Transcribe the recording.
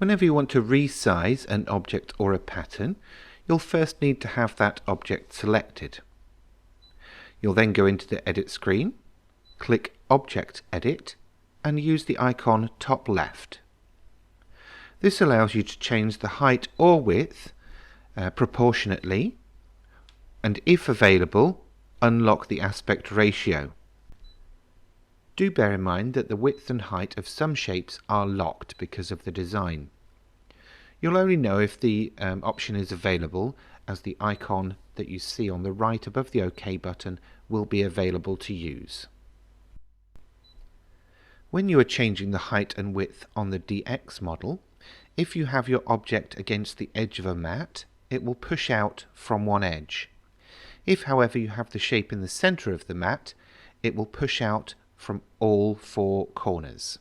Whenever you want to resize an object or a pattern, you'll first need to have that object selected. You'll then go into the Edit screen, click Object Edit, and use the icon top left. This allows you to change the height or width proportionately, and if available, unlock the aspect ratio. Do bear in mind that the width and height of some shapes are locked because of the design. You'll only know if the option is available as the icon that you see on the right above the OK button will be available to use. When you are changing the height and width on the DX model, if you have your object against the edge of a mat, it will push out from one edge. If, however, you have the shape in the center of the mat, it will push out from all four corners.